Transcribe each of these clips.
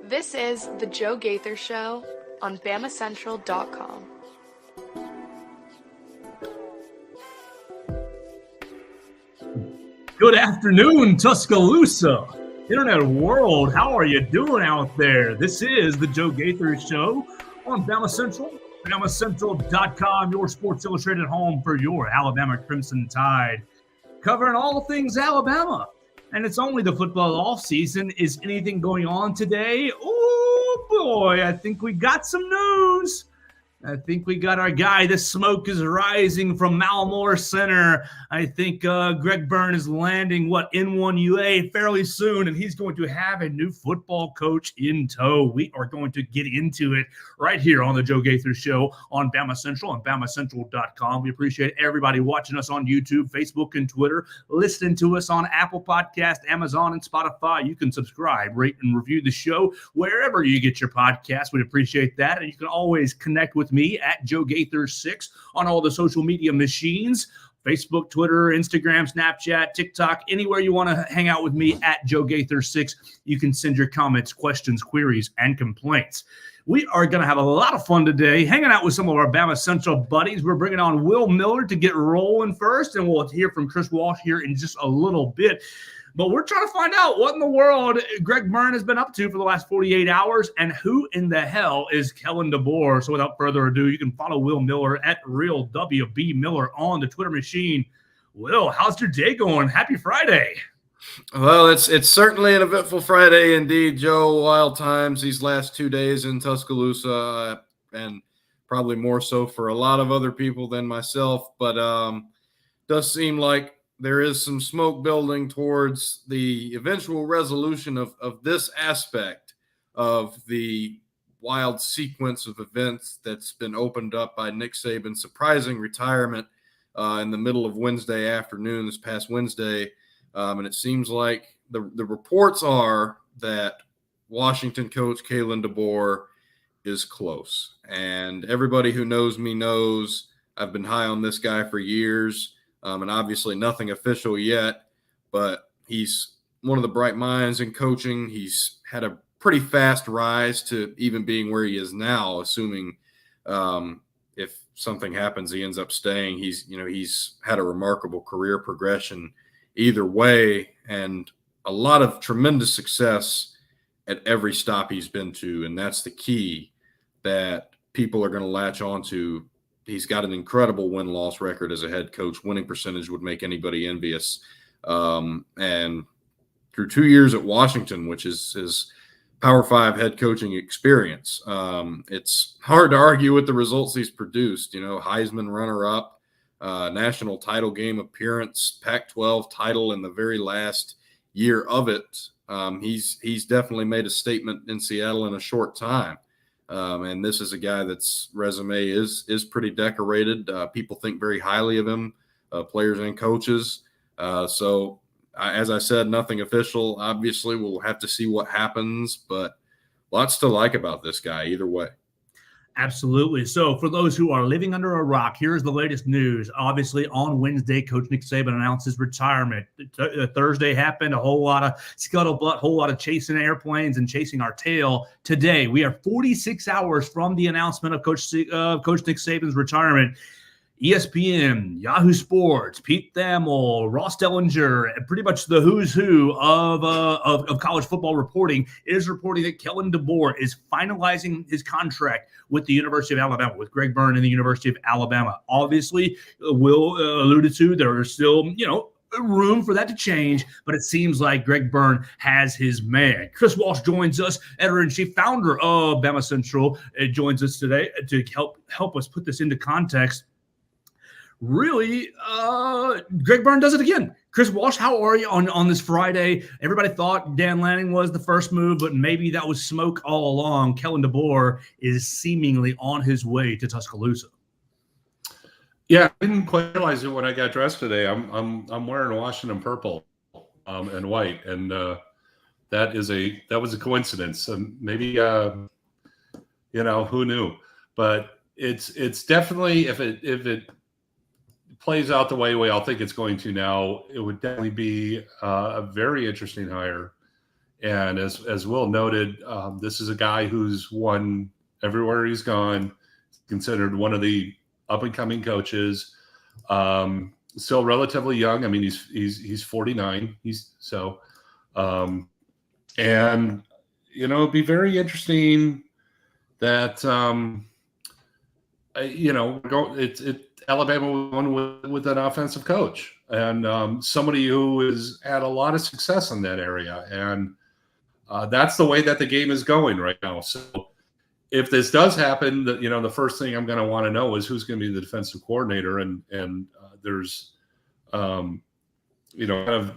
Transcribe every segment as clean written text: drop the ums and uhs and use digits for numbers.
This is The Joe Gaither Show on BamaCentral.com. Good afternoon, Tuscaloosa, Internet world. How are you doing out there? This is The Joe Gaither Show on BamaCentral, BamaCentral.com, your Sports Illustrated home for your Alabama Crimson Tide, covering all things Alabama. And it's only the football offseason. Is anything going on today? Oh, boy, I think we got some news. I think we got our guy. The smoke is rising from Malmore Center. I think Greg Byrne is landing, N1UA fairly soon, and he's going to have a new football coach in tow. We are going to get into it right here on the Joe Gaither Show on Bama Central and BamaCentral.com. We appreciate everybody watching us on YouTube, Facebook, and Twitter, listening to us on Apple Podcast, Amazon, and Spotify. You can subscribe, rate, and review the show wherever you get your podcasts. We'd appreciate that, and you can always connect with me at Joe Gaither 6 on all the social media machines, Facebook, Twitter, Instagram, Snapchat, TikTok, anywhere you want to hang out with me at Joe Gaither 6. You can send your comments, questions, queries, and complaints. We are going to have a lot of fun today, hanging out with some of our Bama Central buddies. We're bringing on Will Miller to get rolling first, and we'll hear from Chris Walsh here in just a little bit. But we're trying to find out what in the world Greg Byrne has been up to for the last 48 hours and who in the hell is Kelan DeBoer. So without further ado, you can follow Will Miller at RealWB Miller on the Twitter machine. Will, how's your day going? Happy Friday. Well, it's certainly an eventful Friday indeed, Joe. Wild times these last 2 days in Tuscaloosa, and probably more so for a lot of other people than myself. But does seem like there is some smoke building towards the eventual resolution of this aspect of the wild sequence of events that's been opened up by Nick Saban's surprising retirement in the middle of Wednesday afternoon, this past Wednesday. And it seems like the reports are that Washington coach Kelan DeBoer is close. And everybody who knows me knows I've been high on this guy for years. And obviously nothing official yet, but he's one of the bright minds in coaching. He's had a pretty fast rise to even being where he is now, assuming if something happens, he ends up staying. He's had a remarkable career progression either way, and a lot of tremendous success at every stop he's been to. And that's the key that people are going to latch on to. He's got an incredible win-loss record as a head coach. Winning percentage would make anybody envious. And through 2 years at Washington, which is his Power 5 head coaching experience, it's hard to argue with the results he's produced. Heisman runner-up, national title game appearance, Pac-12 title in the very last year of it. He's definitely made a statement in Seattle in a short time. And this is a guy that's resume is pretty decorated. People think very highly of him, players and coaches. So as I said, nothing official. Obviously, we'll have to see what happens, but lots to like about this guy either way. Absolutely. So for those who are living under a rock, here's the latest news. Obviously, on Wednesday, Coach Nick Saban announced his retirement. Thursday happened, a whole lot of scuttlebutt, a whole lot of chasing airplanes and chasing our tail. Today, we are 46 hours from the announcement of Coach Nick Saban's retirement. ESPN, Yahoo Sports, Pete Thamel, Ross Dellinger, and pretty much the who's who of college football reporting is reporting that Kelan DeBoer is finalizing his contract with the University of Alabama, with Greg Byrne and the University of Alabama. Obviously, Will alluded to, there are still, room for that to change, but it seems like Greg Byrne has his man. Chris Walsh joins us, editor-in-chief, founder of Bama Central, joins us today to help us put this into context. Really, Greg Byrne does it again. Chris Walsh, how are you on this Friday? Everybody thought Dan Lanning was the first move, but maybe that was smoke all along. Kelan DeBoer is seemingly on his way to Tuscaloosa. Yeah, I didn't quite realize it when I got dressed today. I'm wearing Washington purple and white, and that was a coincidence. Maybe who knew? But it's definitely, if it plays out the way we all think it's going to now, it would definitely be a very interesting hire And as Will noted, this is a guy who's won everywhere he's gone. Considered one of the up-and-coming coaches. Still relatively young. I mean, he's 49. And it'd be very interesting that Alabama won with an offensive coach and somebody who has had a lot of success in that area, and that's the way that the game is going right now. So if this does happen, the first thing I'm going to want to know is who's going to be the defensive coordinator, and there's kind of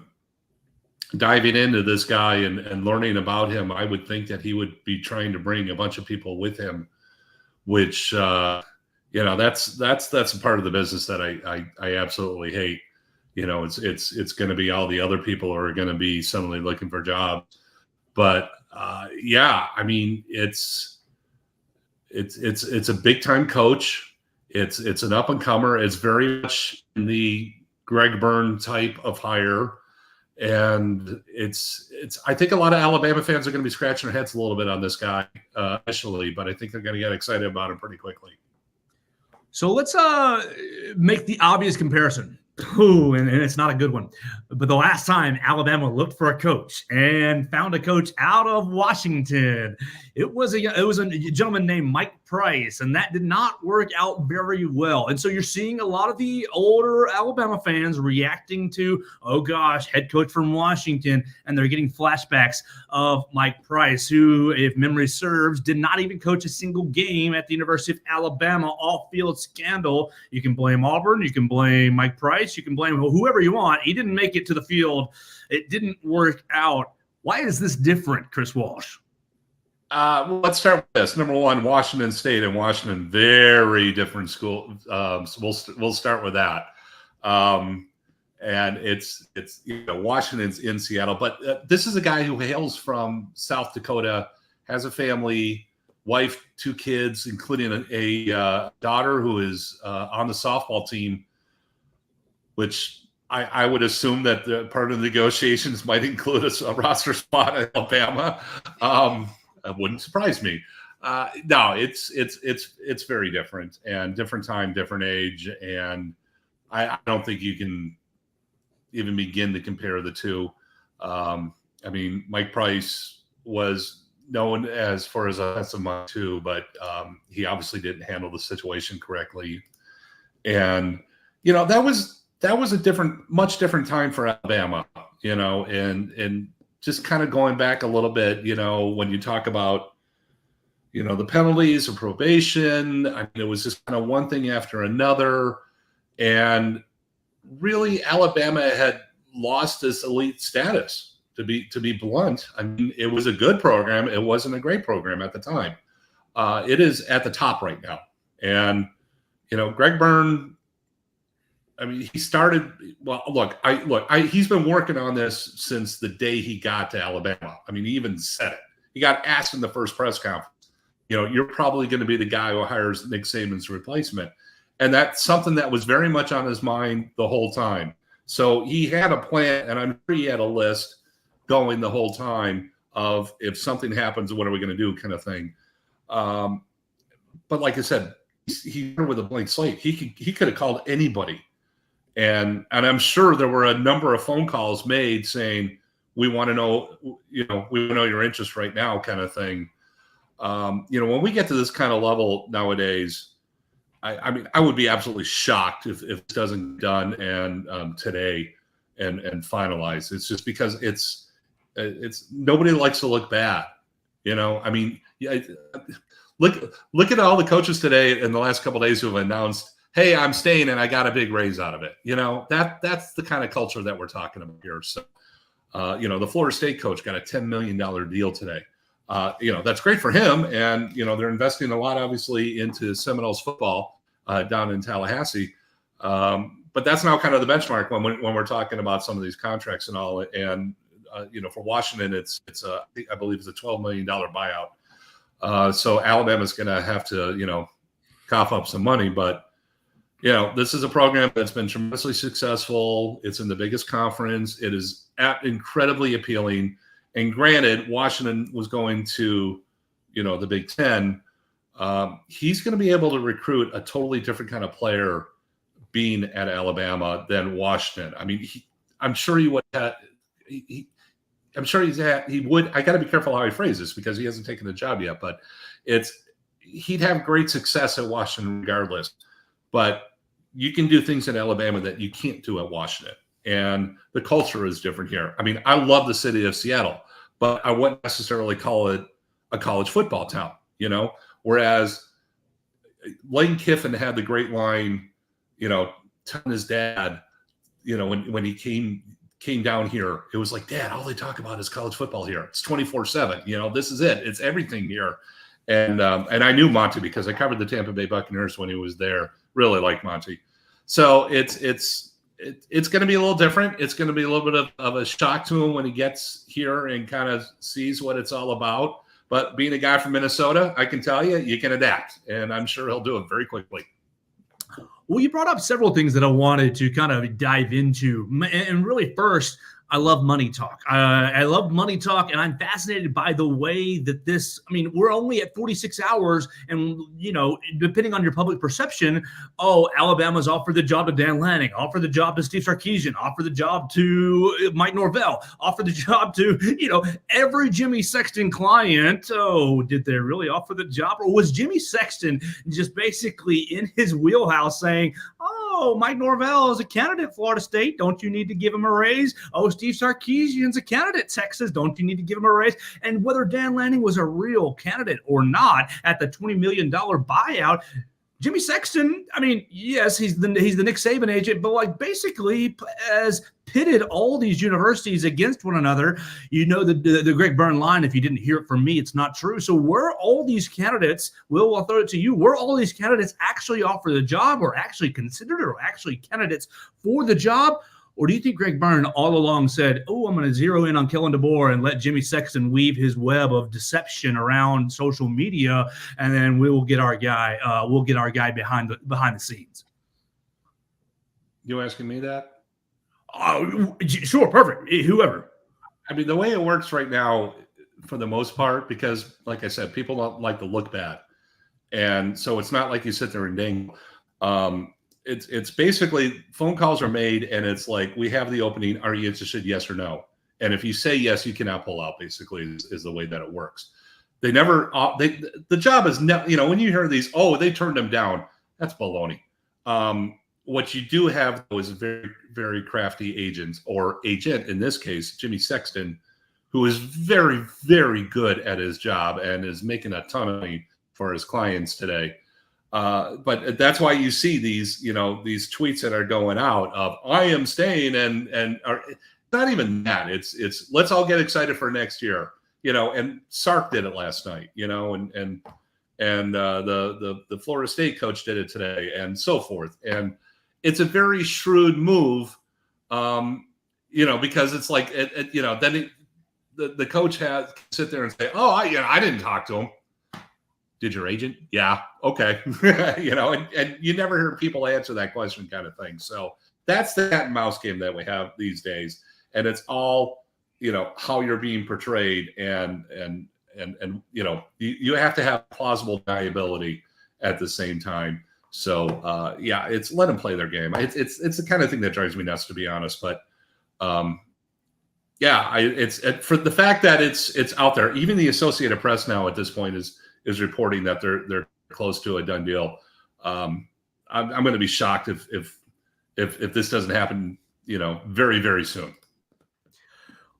diving into this guy and learning about him. I would think that he would be trying to bring a bunch of people with him, which that's a part of the business that I absolutely hate. It's going to be all the other people who are going to be suddenly looking for jobs. But I mean, it's a big time coach. It's an up and comer. It's very much in the Greg Byrne type of hire. And I think a lot of Alabama fans are going to be scratching their heads a little bit on this guy initially, but I think they're going to get excited about him pretty quickly. So let's make the obvious comparison. Ooh, and it's not a good one. But the last time Alabama looked for a coach and found a coach out of Washington, it was a gentleman named Mike Price, and that did not work out very well. And so you're seeing a lot of the older Alabama fans reacting to, oh gosh, head coach from Washington, and they're getting flashbacks of Mike Price, who, if memory serves, did not even coach a single game at the University of Alabama off-field scandal. You can blame Auburn, you can blame Mike Price, you can blame whoever you want. He didn't make it to the field. It didn't work out. Why is this different, Chris Walsh? Well, let's start with this. Number one, Washington State and Washington, very different school. So we'll start with that. And it's Washington's in Seattle, but this is a guy who hails from South Dakota, has a family, wife, 2 kids, including a daughter who is on the softball team, which I would assume that the part of the negotiations might include a roster spot at Alabama. It wouldn't surprise me. No, it's very different, and different time, different age, and I don't think you can even begin to compare the two. I mean, Mike Price was known as for his offensive mind too, but he obviously didn't handle the situation correctly, and that was a much different time for Alabama. And just kind of going back a little bit, when you talk about, the penalties or probation, I mean, it was just kind of one thing after another. And really, Alabama had lost its elite status, to be blunt. I mean, it was a good program. It wasn't a great program at the time. It is at the top right now. And, Greg Byrne, I mean, he started. Well, he's been working on this since the day he got to Alabama. I mean, he even said it. He got asked in the first press conference, you're probably going to be the guy who hires Nick Saban's replacement, and that's something that was very much on his mind the whole time. So he had a plan, and I'm sure he had a list going the whole time of, if something happens, what are we going to do, kind of thing. But like I said, he started with a blank slate. He could have called anybody. And I'm sure there were a number of phone calls made saying, we want to know, we want to know your interest right now, kind of thing. When we get to this kind of level nowadays, I mean, I would be absolutely shocked if it doesn't get done and today and finalized. It's just because it's nobody likes to look bad. I mean, look at all the coaches today in the last couple of days who have announced, hey, I'm staying and I got a big raise out of it. That's the kind of culture that we're talking about here. So, the Florida State coach got a $10 million deal today. That's great for him. And, they're investing a lot, obviously, into Seminoles football down in Tallahassee. But that's now kind of the benchmark when we're talking about some of these contracts and all. And, for Washington, I believe it's a $12 million buyout. So Alabama's going to have to, cough up some money. But, this is a program that's been tremendously successful. It's in the biggest conference. It is incredibly appealing. And granted, Washington was going to, the Big Ten. He's going to be able to recruit a totally different kind of player being at Alabama than Washington. I mean, I'm sure he would have. I'm sure he would. I got to be careful how I phrase this because he hasn't taken the job yet. But he'd have great success at Washington regardless. But you can do things in Alabama that you can't do at Washington, and the culture is different here. I mean, I love the city of Seattle, but I wouldn't necessarily call it a college football town. Whereas Lane Kiffin had the great line, telling his dad, when he came down here, it was like, Dad, all they talk about is college football here. It's 24/7. This is it. It's everything here. And I knew Monty because I covered the Tampa Bay Buccaneers when he was there. Really like Monty. So it's going to be a little different. It's going to be a little bit of a shock to him when he gets here and kind of sees what it's all about. But being a guy from Minnesota, I can tell you can adapt, and I'm sure he'll do it very quickly. Well, you brought up several things that I wanted to kind of dive into. And really, first, I love money talk. I love money talk, and I'm fascinated by the way that we're only at 46 hours, and, depending on your public perception, Alabama's offered the job to Dan Lanning, offered the job to Steve Sarkisian, offered the job to Mike Norvell, offered the job to, every Jimmy Sexton client. Oh, did they really offer the job? Or was Jimmy Sexton just basically in his wheelhouse saying, Mike Norvell is a candidate, Florida State. Don't you need to give him a raise? Steve Sarkisian's a candidate, Texas. Don't you need to give him a raise? And whether Dan Lanning was a real candidate or not at the $20 million buyout, Jimmy Sexton, yes, he's the Nick Saban agent, but basically has pitted all these universities against one another. The Greg Byrne line, if you didn't hear it from me, it's not true. So were all these candidates, Will, I'll throw it to you, were all these candidates actually offered the job or actually considered or actually candidates for the job? Or do you think Greg Byrne all along said, I'm going to zero in on Kelan DeBoer and let Jimmy Sexton weave his web of deception around social media, and then we'll get our guy behind the scenes? You asking me that? Sure, perfect. Whoever. The way it works right now, for the most part, because like I said, people don't like to look bad, and so it's not like you sit there and dangle. It's basically phone calls are made, and it's like, we have the opening. Are you interested? Yes or no. And if you say yes, you cannot pull out. Basically, is the way that it works. They never. The job is never. When you hear these, they turned them down. That's baloney. What you do have, though, is very, very crafty agents, or agent in this case, Jimmy Sexton, who is very, very good at his job and is making a ton of money for his clients today. But that's why you see these tweets that are going out of "I am staying," and not even that. It's let's all get excited for next year, And Sark did it last night, and the Florida State coach did it today, and so forth. And it's a very shrewd move, because it's like then the coach has to sit there and say, I didn't talk to him. Did your agent? Yeah. Okay. And you never hear people answer that question kind of thing. So that's the cat and mouse game that we have these days. And it's all, how you're being portrayed and you have to have plausible deniability at the same time. So it's let them play their game. It's the kind of thing that drives me nuts, to be honest. But it's for the fact that it's out there. Even the Associated Press now at this point is reporting that they're close to a done deal. I'm going to be shocked if this doesn't happen, very, very soon.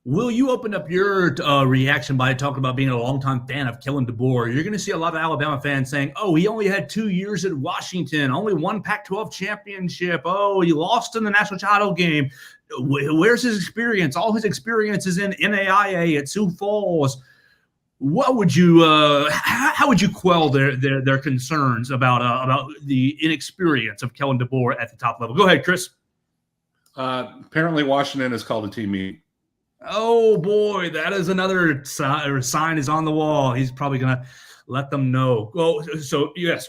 Will, you opened up your reaction by talking about being a longtime fan of Kelan DeBoer. You're going to see a lot of Alabama fans saying, he only had 2 years at Washington, only one Pac-12 championship. He lost in the national title game. Where's his experience? All his experience is in NAIA at Sioux Falls. What would you? How would you quell their concerns about the inexperience of Kelan DeBoer at the top level? Go ahead, Chris. Apparently, Washington has called a team meeting. Oh boy, that is another sign is on the wall. He's probably going to let them know. Well, so yes,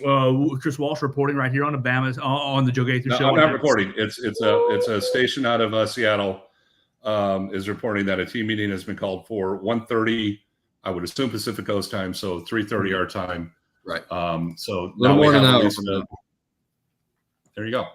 Chris Walsh reporting right here on the Joe Gaither show. I'm not reporting. It's a station out of Seattle. is reporting that a team meeting has been called for 1:30, I would assume Pacific Coast time, so 3:30 our time. Right. So Little now we more than have an at hour least from now. there you go.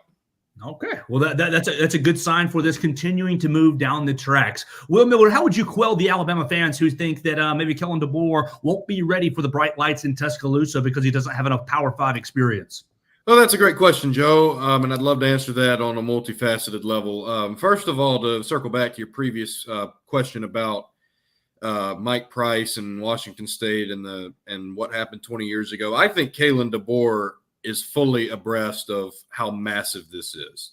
Okay, well that's a good sign for this continuing to move down the tracks. Will Miller, how would you quell the Alabama fans who think that maybe Kelan DeBoer won't be ready for the bright lights in Tuscaloosa because he doesn't have enough Power 5 experience? Well, that's a great question, Joe, and I'd love to answer that on a multifaceted level. First of all, to circle back to your previous question about Mike Price and Washington State and what happened 20 years ago, I think Kelan DeBoer is fully abreast of how massive this is.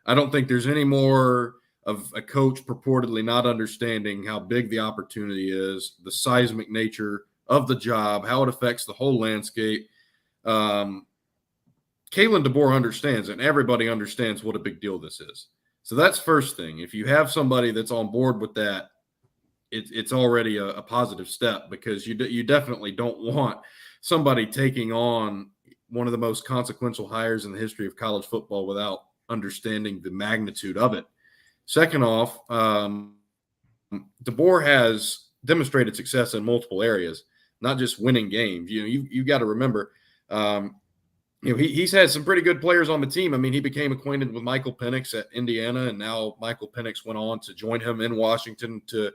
I don't think there's any more of a coach purportedly not understanding how big the opportunity is, the seismic nature of the job, how it affects the whole landscape. Kelan DeBoer understands, and everybody understands what a big deal this is. So that's first thing. If you have somebody that's on board with that, it's already a positive step, because you definitely don't want somebody taking on one of the most consequential hires in the history of college football without understanding the magnitude of it. Second off, DeBoer has demonstrated success in multiple areas, not just winning games. You've got to remember, he's had some pretty good players on the team. I mean, he became acquainted with Michael Penix at Indiana, and now Michael Penix went on to join him in Washington to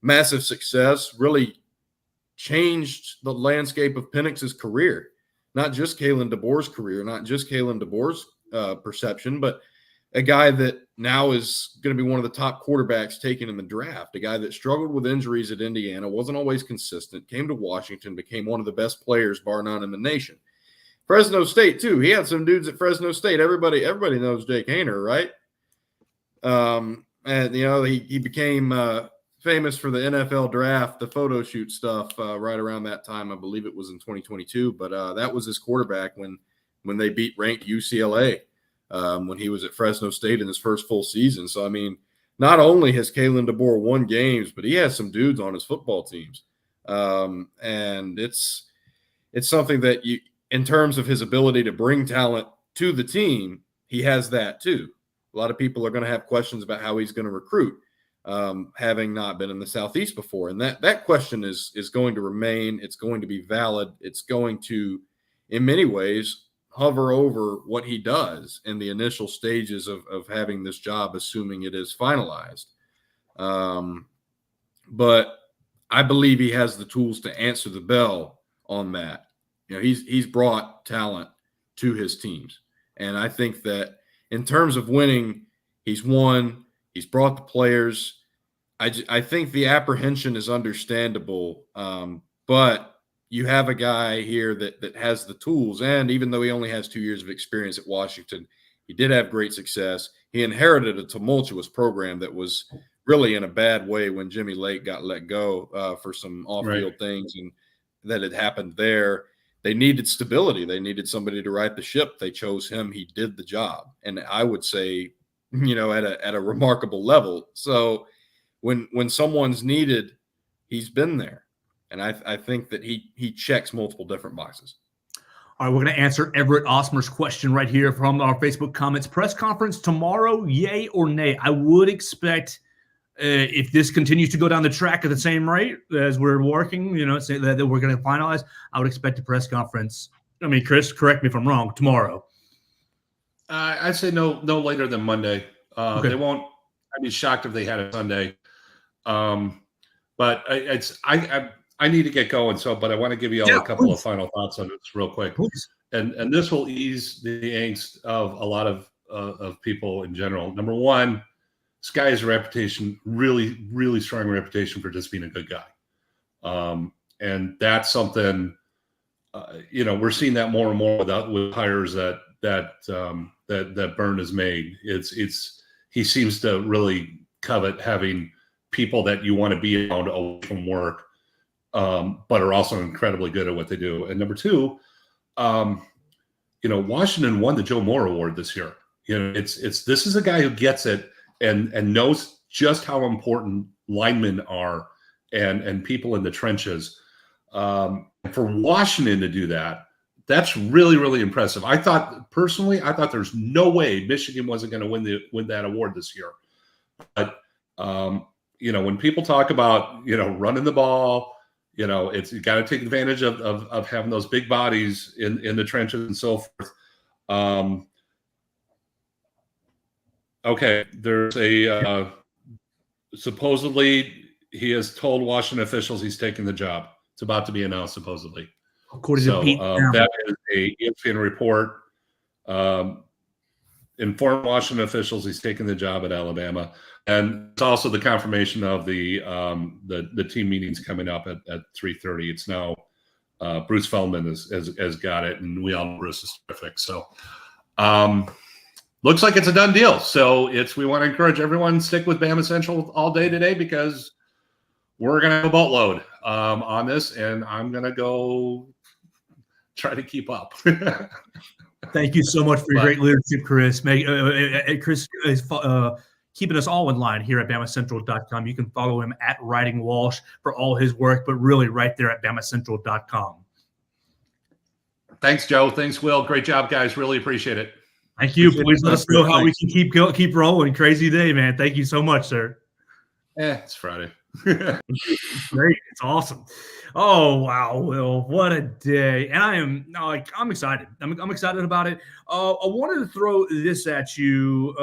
massive success, really changed the landscape of Penix's career. Not just Kelan DeBoer's career, not just Kelan DeBoer's perception, but a guy that now is going to be one of the top quarterbacks taken in the draft, a guy that struggled with injuries at Indiana, wasn't always consistent, came to Washington, became one of the best players, bar none, in the nation. Fresno State, too. He had some dudes at Fresno State. Everybody knows Jake Haener, right? And, he became famous for the NFL draft, the photo shoot stuff right around that time. I believe it was in 2022, but that was his quarterback when they beat ranked UCLA when he was at Fresno State in his first full season. So, I mean, not only has Kelan DeBoer won games, but he has some dudes on his football teams. And it's something that in terms of his ability to bring talent to the team, he has that too. A lot of people are going to have questions about how he's going to recruit, having not been in the Southeast before. And that question is going to remain. It's going to be valid. It's going to, in many ways, hover over what he does in the initial stages of having this job, assuming it is finalized. But I believe he has the tools to answer the bell on that. He's brought talent to his teams. And I think that in terms of winning, he's won. He's brought the players. I think the apprehension is understandable, but you have a guy here that has the tools. And even though he only has 2 years of experience at Washington, he did have great success. He inherited a tumultuous program that was really in a bad way when Jimmy Lake got let go for some off-field things and that had happened there. They needed stability. They needed somebody to right the ship. They chose him. He did the job. And I would say, at a remarkable level. So when someone's needed, he's been there. And I think that he checks multiple different boxes. All right, we're going to answer Everett Osmer's question right here from our Facebook comments. Press conference tomorrow, yay or nay? I would expect if this continues to go down the track at the same rate as we're working, say that we're going to finalize, I would expect a press conference. I mean, Chris, correct me if I'm wrong, tomorrow. I'd say no later than Monday. Okay. They won't. I'd be shocked if they had it Sunday. But I need to get going. But I want to give you all a couple of final thoughts on this real quick. Please. And this will ease the angst of a lot of people in general. Number one, this guy has a reputation, really, really strong reputation for just being a good guy. And that's something, we're seeing that more and more with hires that Byrne has made. He seems to really covet having people that you want to be around away from work, but are also incredibly good at what they do. And number two, Washington won the Joe Moore Award this year. This is a guy who gets it and knows just how important linemen are and people in the trenches. For Washington to do that, that's really, really impressive. I thought there's no way Michigan wasn't going to win that award this year. But When people talk about, running the ball, it's, you got to take advantage of having those big bodies in the trenches and so forth. Okay, there's supposedly he has told Washington officials he's taking the job. It's about to be announced, supposedly. According to Pete, that is a ESPN report. Informed Washington officials he's taking the job at Alabama, and it's also the confirmation of the team meetings coming up at 3:30. It's now Bruce Feldman has got it, and we all know Bruce is terrific. So looks like it's a done deal. So we want to encourage everyone to stick with BamaCentral all day today, because we're going to have a boatload on this, and I'm going to go try to keep up. Thank you so much for your great leadership, Chris. Chris is keeping us all in line here at BamaCentral.com. You can follow him at Writing Walsh for all his work, but really right there at BamaCentral.com. Thanks, Joe. Thanks, Will. Great job, guys. Really appreciate it. Thank you. Please let us know how we can keep rolling. Crazy day, man. Thank you so much, sir. It's Friday. Great. It's awesome. Oh, wow, Will. What a day. And I'm excited. I'm excited about it. I wanted to throw this at you.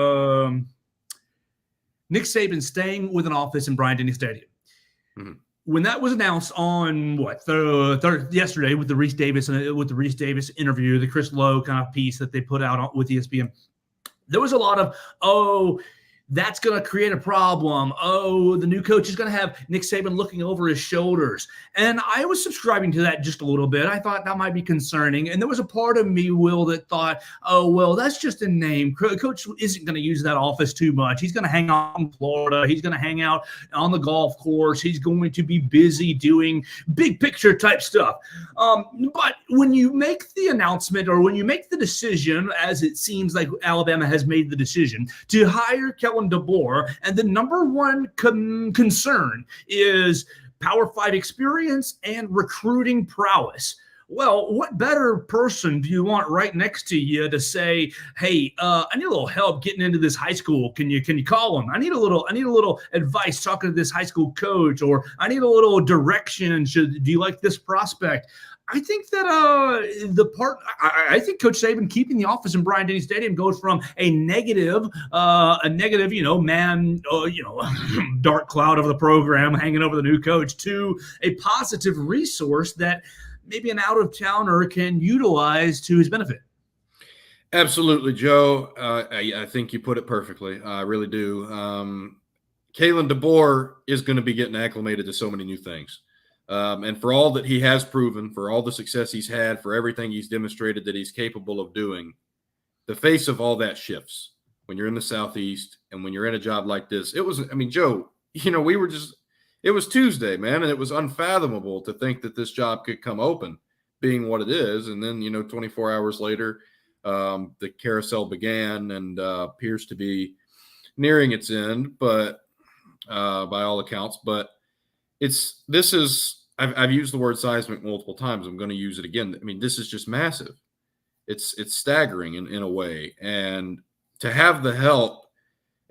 Nick Saban staying with an office in Bryant-Denny Stadium. Mm-hmm. When that was announced on yesterday with the Reese Davis interview, the Chris Lowe kind of piece that they put out with ESPN, there was a lot of, that's going to create a problem. The new coach is going to have Nick Saban looking over his shoulders. And I was subscribing to that just a little bit. I thought that might be concerning. And there was a part of me, Will, that thought, that's just a name. Coach isn't going to use that office too much. He's going to hang out in Florida. He's going to hang out on the golf course. He's going to be busy doing big picture type stuff. But when you make the announcement, or when you make the decision, as it seems like Alabama has made the decision, to hire Kelan DeBoer, and the number one concern is Power 5 experience and recruiting prowess. Well, what better person do you want right next to you to say, "Hey, I need a little help getting into this high school. Can you call him? I need a little advice talking to this high school coach, or I need a little direction. Do you like this prospect?" I think that I think Coach Saban keeping the office in Bryant-Denny Stadium goes from a negative, dark cloud over the program hanging over the new coach, to a positive resource that maybe an out-of-towner can utilize to his benefit. Absolutely, Joe. I think you put it perfectly. I really do. Kelan DeBoer is going to be getting acclimated to so many new things. And for all that he has proven, for all the success he's had, for everything he's demonstrated that he's capable of doing, the face of all that shifts when you're in the Southeast and when you're in a job like this. Joe, it was Tuesday, man, and it was unfathomable to think that this job could come open, being what it is. And then, 24 hours later, the carousel began and appears to be nearing its end, but by all accounts. But I've used the word seismic multiple times. I'm going to use it again. This is just massive. It's staggering in a way. And to have the help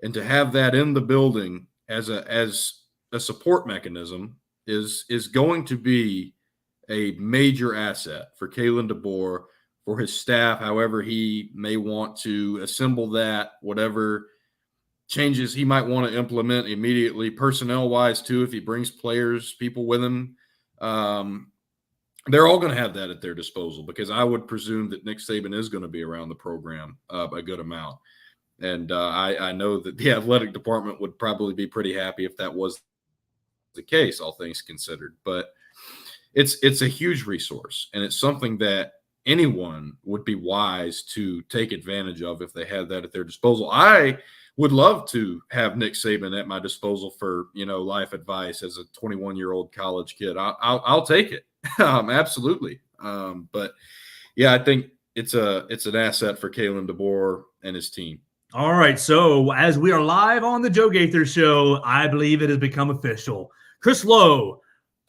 and to have that in the building as a support mechanism is going to be a major asset for Kelan DeBoer, for his staff, however he may want to assemble that, whatever changes he might want to implement immediately, personnel-wise too, if he brings people with him. They're all going to have that at their disposal, because I would presume that Nick Saban is going to be around the program a good amount. And I know that the athletic department would probably be pretty happy if that was the case, all things considered. But it's a huge resource, and it's something that anyone would be wise to take advantage of if they had that at their disposal. I would love to have Nick Saban at my disposal for, life advice as a 21-year-old college kid. I'll take it. Absolutely. But yeah, I think it's an asset for Kelan DeBoer and his team. All right. So as we are live on the Joe Gaither Show, I believe it has become official. Chris Lowe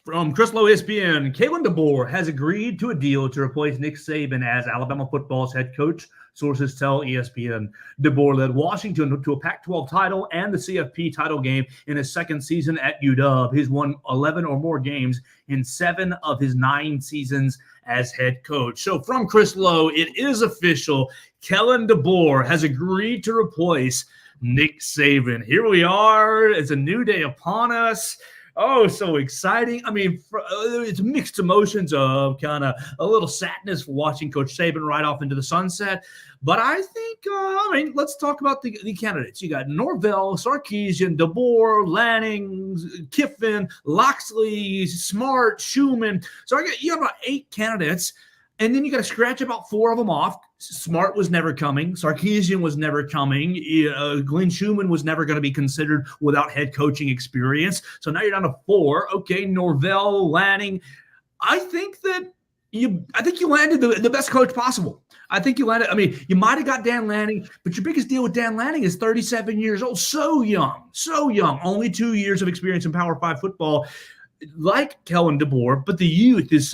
From Chris Lowe, ESPN, Kelan DeBoer has agreed to a deal to replace Nick Saban as Alabama football's head coach. Sources tell ESPN. DeBoer led Washington to a Pac-12 title and the CFP title game in his second season at UW. He's won 11 or more games in 7 of his 9 seasons as head coach. So from Chris Lowe, it is official. Kelan DeBoer has agreed to replace Nick Saban. Here we are. It's a new day upon us. Oh, so exciting. I mean, it's mixed emotions of kind of a little sadness for watching Coach Saban ride off into the sunset. But I think, let's talk about the candidates. You got Norvell, Sarkisian, DeBoer, Lanning, Kiffin, Loxley, Smart, Schumann. So you got about 8 candidates. And then you got to scratch about 4 of them off. Smart was never coming. Sarkisian was never coming. Glenn Schumann was never going to be considered without head coaching experience. So now you're down to 4. Okay, Norvell, Lanning. I think you landed the best coach possible. I think you landed. I mean, you might have got Dan Lanning, but your biggest deal with Dan Lanning is 37 years old. So young. Only 2 years of experience in Power 5 football. Like Kelan DeBoer, but the youth is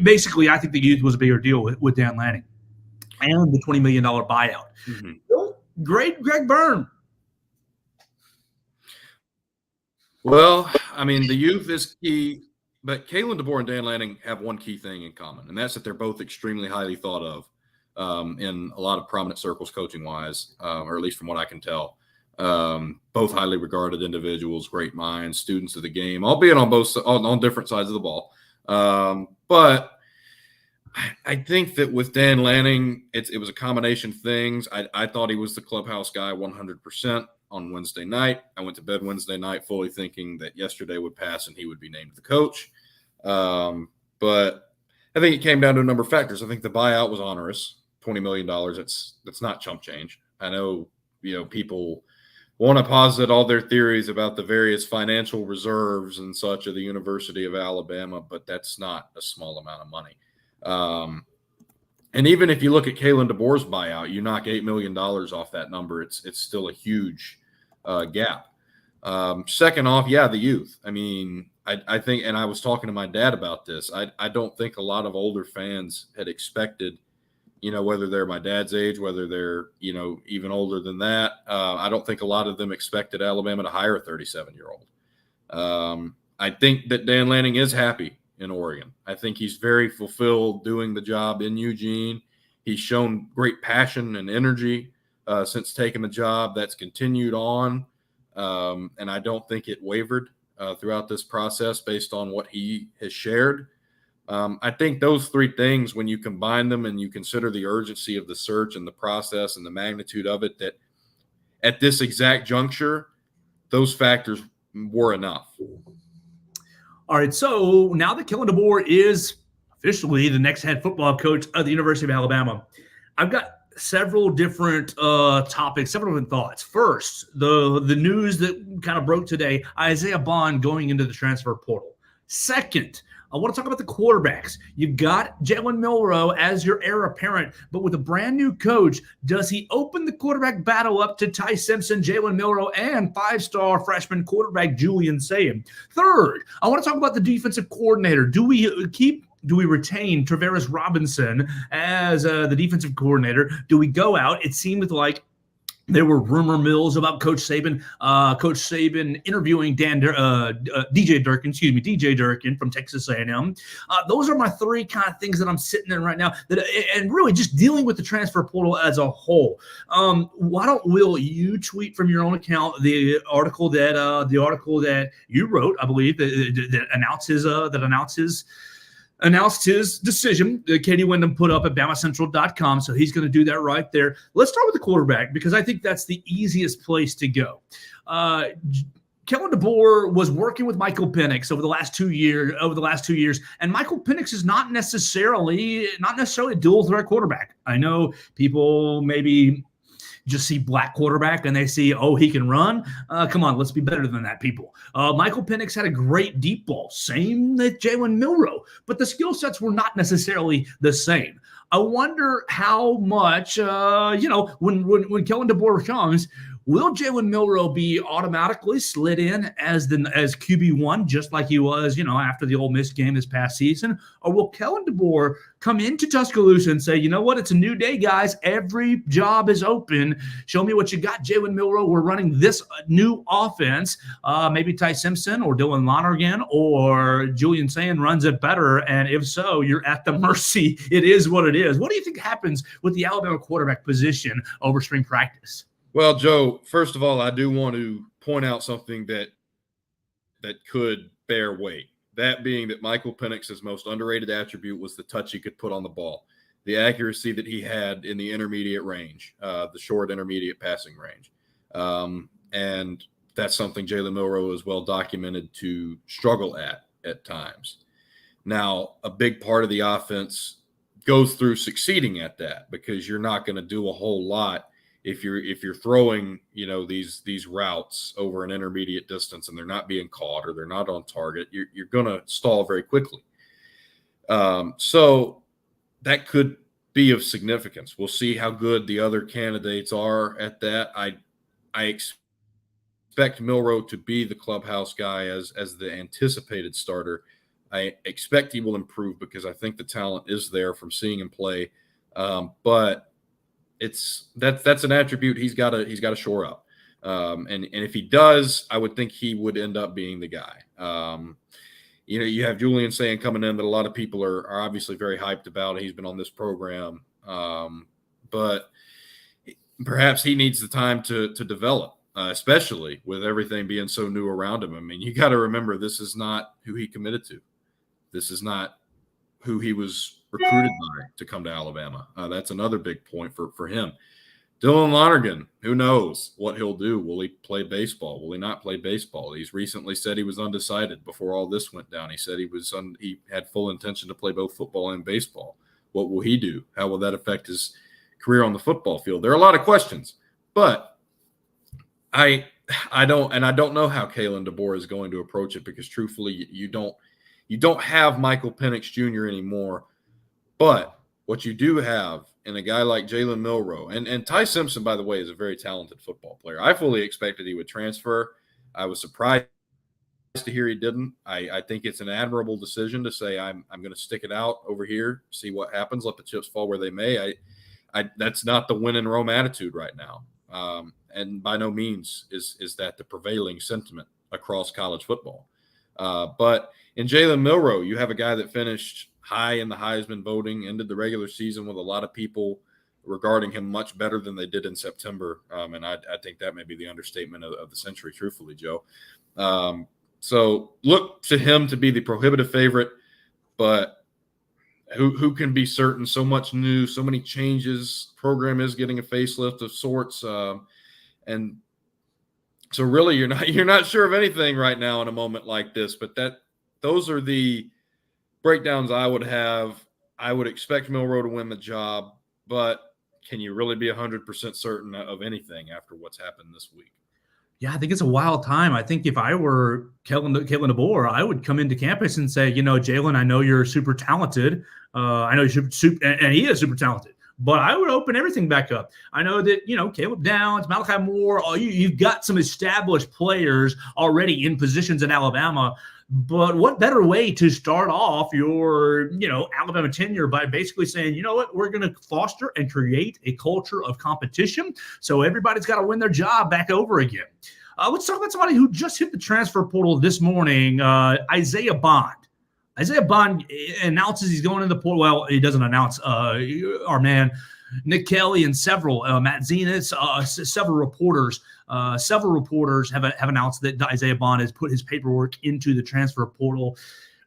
basically, I think the youth was a bigger deal with Dan Lanning and the $20 million buyout. Mm-hmm. Great Greg Byrne. Well, I mean, the youth is key, but Kelan DeBoer and Dan Lanning have one key thing in common, and that's that they're both extremely highly thought of in a lot of prominent circles coaching-wise, or at least from what I can tell. Both highly regarded individuals, great minds, students of the game, albeit on different sides of the ball. But I think that with Dan Lanning, it was a combination of things. I thought he was the clubhouse guy 100% on Wednesday night. I went to bed Wednesday night fully thinking that yesterday would pass and he would be named the coach. But I think it came down to a number of factors. I think the buyout was onerous, $20 million. That's not chump change. I know, people want to posit all their theories about the various financial reserves and such of the University of Alabama, but that's not a small amount of money. And even if you look at Kelan DeBoer's buyout, you knock $8 million off that number, it's still a huge gap. Second off, the youth. I mean, I think, and I was talking to my dad about this, I don't think a lot of older fans had expected, whether they're my dad's age, whether they're, even older than that. I don't think a lot of them expected Alabama to hire a 37-year-old. I think that Dan Lanning is happy in Oregon. I think he's very fulfilled doing the job in Eugene. He's shown great passion and energy since taking the job. That's continued on. And I don't think it wavered throughout this process based on what he has shared. I think those 3 things, when you combine them and you consider the urgency of the search and the process and the magnitude of it, that at this exact juncture, those factors were enough. All right, so now that Kelan DeBoer is officially the next head football coach of the University of Alabama, I've got several different topics, several different thoughts. First, the news that kind of broke today, Isaiah Bond going into the transfer portal. Second, I want to talk about the quarterbacks. You've got Jalen Milroe as your heir apparent, but with a brand new coach, does he open the quarterback battle up to Ty Simpson, Jalen Milroe, and 5-star freshman quarterback Julian Sayin? Third, I want to talk about the defensive coordinator. Do we retain Travaris Robinson as the defensive coordinator? Do we go out? It seemed like there were rumor mills about Coach Saban interviewing DJ Durkin from Texas A&M. Those are my 3 kind of things that I'm sitting in right now, and really just dealing with the transfer portal as a whole. Why don't Will you tweet from your own account the article that you wrote, I believe, that announced his decision that Katie Wyndham put up at BamaCentral.com. So he's going to do that right there. Let's start with the quarterback, because I think that's the easiest place to go. Kelan DeBoer was working with Michael Penix over the last 2 years, and Michael Penix is not necessarily a dual threat quarterback. I know people maybe just see black quarterback and they see, he can run. Come on, let's be better than that, people. Michael Penix had a great deep ball, same with Jalen Milroe, but the skill sets were not necessarily the same. I wonder how much, when Kelan DeBoer comes, Will Jalen Milroe be automatically slid in as QB1, just like he was, after the Ole Miss game this past season? Or will Kelan DeBoer come into Tuscaloosa and say, you know what, it's a new day, guys. Every job is open. Show me what you got, Jalen Milroe. We're running this new offense. Maybe Ty Simpson or Dylan Lonergan or Julian Sand runs it better. And if so, you're at the mercy. It is what it is. What do you think happens with the Alabama quarterback position over spring practice? Well, Joe, first of all, I do want to point out something that could bear weight. That being that Michael Penix's most underrated attribute was the touch he could put on the ball, the accuracy that he had in the intermediate range, the short intermediate passing range. And that's something Jalen Milroe is well documented to struggle at times. Now, a big part of the offense goes through succeeding at that, because you're not going to do a whole lot if you're throwing, these routes over an intermediate distance and they're not being caught or they're not on target. You're going to stall very quickly. So that could be of significance. We'll see how good the other candidates are at that. I expect Milroe to be the clubhouse guy as the anticipated starter. I expect he will improve because I think the talent is there from seeing him play. But that's an attribute he's got to shore up. And if he does, I would think he would end up being the guy. You have Julian Sand coming in that a lot of people are obviously very hyped about. He's been on this program. But perhaps he needs the time to develop, especially with everything being so new around him. I mean, you got to remember, this is not who he committed to. This is not who he was recruited by to come to Alabama. That's another big point for him. Dylan Lonergan, who knows what he'll do? Will he play baseball? Will he not play baseball? He's recently said he was undecided before all this went down. He said he had full intention to play both football and baseball. What will he do? How will that affect his career on the football field? There are a lot of questions, but I don't know how Kelan DeBoer is going to approach it, because truthfully, you don't have Michael Penix Jr. anymore. But what you do have in a guy like Jalen Milroe, and Ty Simpson, by the way, is a very talented football player. I fully expected he would transfer. I was surprised to hear he didn't. I think it's an admirable decision to say, I'm going to stick it out over here, see what happens, let the chips fall where they may. That's not the win in Rome attitude right now. And by no means is that the prevailing sentiment across college football. But in Jalen Milroe, you have a guy that finished high in the Heisman voting, ended the regular season with a lot of people regarding him much better than they did in September. And I think that may be the understatement of the century, truthfully, Joe. So look to him to be the prohibitive favorite, but who can be certain? So much new, so many changes. Program is getting a facelift of sorts. And so really you're not sure of anything right now in a moment like this, but those are the breakdowns I would have. I would expect Milroe to win the job, but can you really be 100% certain of anything after what's happened this week? Yeah, I think it's a wild time. I think if I were Kelan DeBoer, I would come into campus and say, Jalen, I know you're super talented. I know you're super, and he is super talented. But I would open everything back up. I know that, Caleb Downs, Malachi Moore, you've got some established players already in positions in Alabama. But what better way to start off your, Alabama tenure by basically saying, you know what, we're going to foster and create a culture of competition. So everybody's got to win their job back over again. Let's talk about somebody who just hit the transfer portal this morning, Isaiah Bond. Isaiah Bond announces he's going in the portal. Well, he doesn't announce our man Nick Kelly and several Matt Zenas, several reporters have announced that Isaiah Bond has put his paperwork into the transfer portal.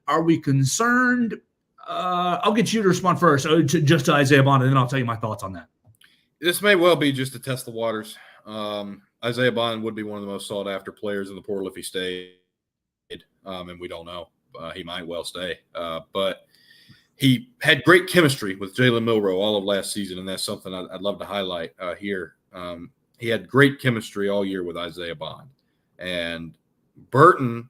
Are we concerned? I'll get you to respond first, just to Isaiah Bond, and then I'll tell you my thoughts on that. This may well be just to test the waters. Isaiah Bond would be one of the most sought after players in the portal if he stayed, and we don't know. He might well stay, but he had great chemistry with Jalen Milroe all of last season, and that's something I'd love to highlight here. He had great chemistry all year with Isaiah Bond, and Burton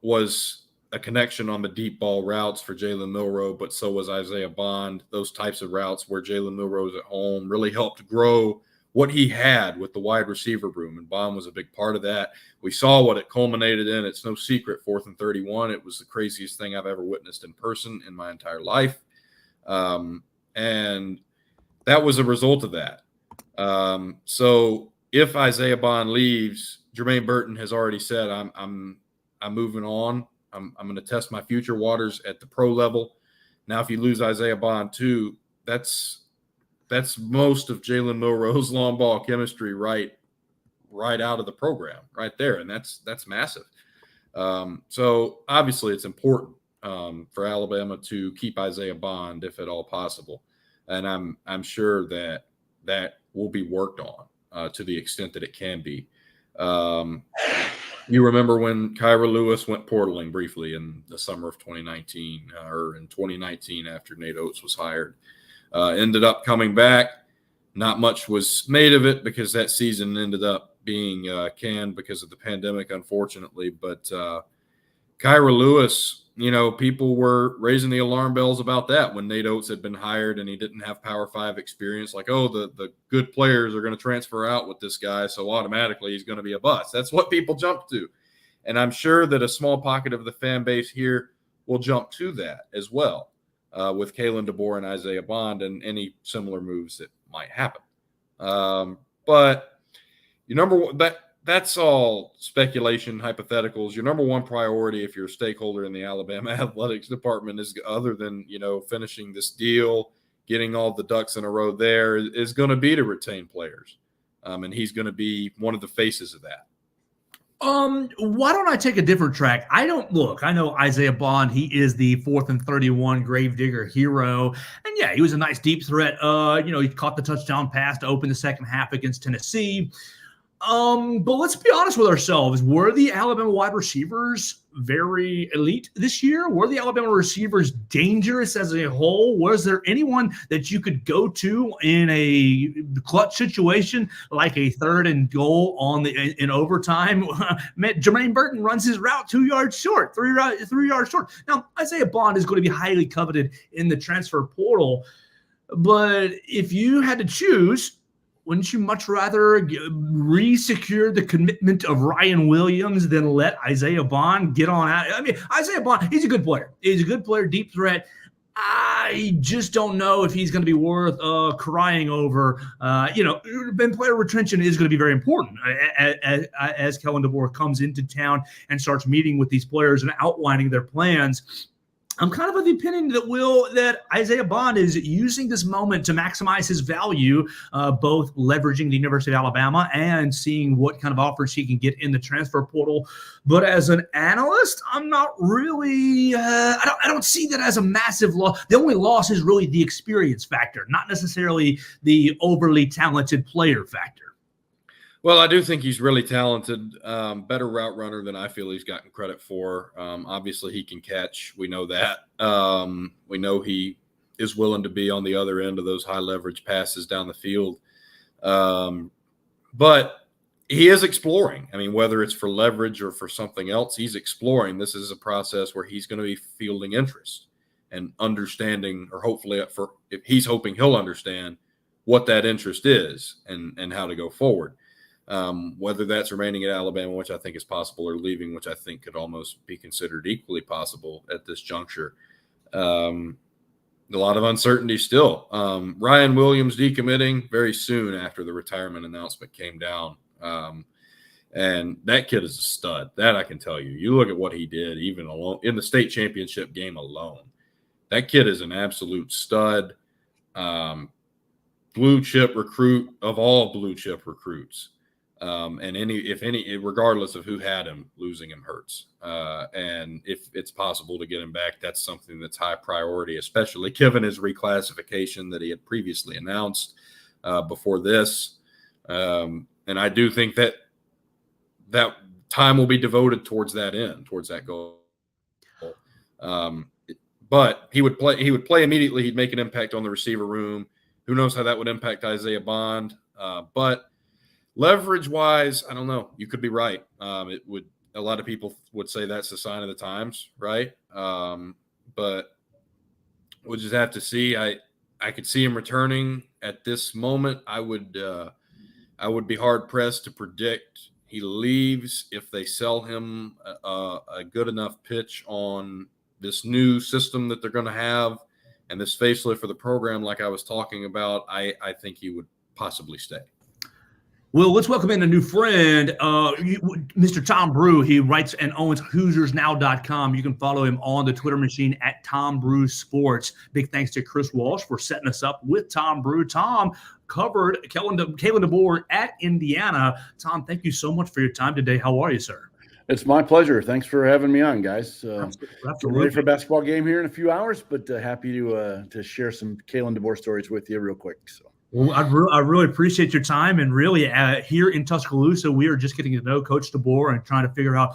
was a connection on the deep ball routes for Jalen Milroe, but so was Isaiah Bond. Those types of routes where Jalen Milroe's at home really helped grow what he had with the wide receiver room, and Bond was a big part of that. We saw what it culminated in. It's no secret, 4th and 31. It was the craziest thing I've ever witnessed in person in my entire life. And that was a result of that. So if Isaiah Bond leaves, Jermaine Burton has already said, I'm moving on. I'm going to test my future waters at the pro level. Now, if you lose Isaiah Bond too, that's most of Jalen Milroe's long ball chemistry right out of the program right there. And that's massive. So obviously it's important for Alabama to keep Isaiah Bond if at all possible. And I'm sure that will be worked on to the extent that it can be. You remember when Kyra Lewis went portaling briefly in the summer of 2019 or in 2019 after Nate Oates was hired. Ended up coming back. Not much was made of it because that season ended up being canned because of the pandemic, unfortunately. But Kyra Lewis, people were raising the alarm bells about that when Nate Oates had been hired and he didn't have Power 5 experience. Like, oh, the good players are going to transfer out with this guy, so automatically he's going to be a bust. That's what people jump to. And I'm sure that a small pocket of the fan base here will jump to that as well. With Kelan DeBoer and Isaiah Bond and any similar moves that might happen. But your number one, that's all speculation, hypotheticals. Your number one priority if you're a stakeholder in the Alabama athletics department is, other than, finishing this deal, getting all the ducks in a row there, is going to be to retain players. And he's going to be one of the faces of that. Why don't I take a different track? I know Isaiah Bond, he is the 4th and 31 gravedigger hero. And yeah, he was a nice deep threat. He caught the touchdown pass to open the second half against Tennessee. But let's be honest with ourselves. Were the Alabama wide receivers very elite this year? Were the Alabama receivers dangerous as a whole? Was there anyone that you could go to in a clutch situation, like a 3rd and goal in overtime? Jermaine Burton runs his route 2 yards short, 3 yards short. Now, Isaiah Bond is going to be highly coveted in the transfer portal. But if you had to choose, wouldn't you much rather re-secure the commitment of Ryan Williams than let Isaiah Bond get on out? I mean, Isaiah Bond, he's a good player. He's a good player, deep threat. I just don't know if he's going to be worth crying over. Player retention is going to be very important as Kelan DeBoer comes into town and starts meeting with these players and outlining their plans. I'm kind of the opinion that Isaiah Bond is using this moment to maximize his value, both leveraging the University of Alabama and seeing what kind of offers he can get in the transfer portal. But as an analyst, I'm not really I don't see that as a massive loss. The only loss is really the experience factor, not necessarily the overly talented player factor. Well, I do think he's really talented, better route runner than I feel he's gotten credit for. Obviously, he can catch. We know that. We know he is willing to be on the other end of those high leverage passes down the field. But he is exploring. I mean, whether it's for leverage or for something else, he's exploring. This is a process where he's going to be fielding interest and understanding, or hopefully if he's hoping he'll understand what that interest is and how to go forward. Whether that's remaining at Alabama, which I think is possible, or leaving, which I think could almost be considered equally possible at this juncture. A lot of uncertainty still. Ryan Williams decommitting very soon after the retirement announcement came down. And that kid is a stud. That I can tell you. You look at what he did even alone in the state championship game alone. That kid is an absolute stud. Blue chip recruit of all blue chip recruits. And regardless of who had him, losing him hurts. And if it's possible to get him back, that's something that's high priority, especially given his reclassification that he had previously announced before this. And I do think that time will be devoted towards that end, towards that goal. But he would play immediately. He'd make an impact on the receiver room. Who knows how that would impact Isaiah Bond? But leverage-wise, I don't know. You could be right. A lot of people would say that's a sign of the times, right? But we'll just have to see. I could see him returning at this moment. I would I would be hard-pressed to predict he leaves if they sell him a good enough pitch on this new system that they're going to have and this facelift for the program like I was talking about. I think he would possibly stay. Well, let's welcome in a new friend, Mr. Tom Brew. He writes and owns HoosiersNow.com. You can follow him on the Twitter machine at Tom Brew Sports. Big thanks to Chris Walsh for setting us up with Tom Brew. Tom covered Kelan DeBoer at Indiana. Tom, thank you so much for your time today. How are you, sir? It's my pleasure. Thanks for having me on, guys. Absolutely. Ready for a basketball game here in a few hours, but happy to share some Kelan DeBoer stories with you real quick. So. Well, I really appreciate your time, and really here in Tuscaloosa, we are just getting to know Coach DeBoer and trying to figure out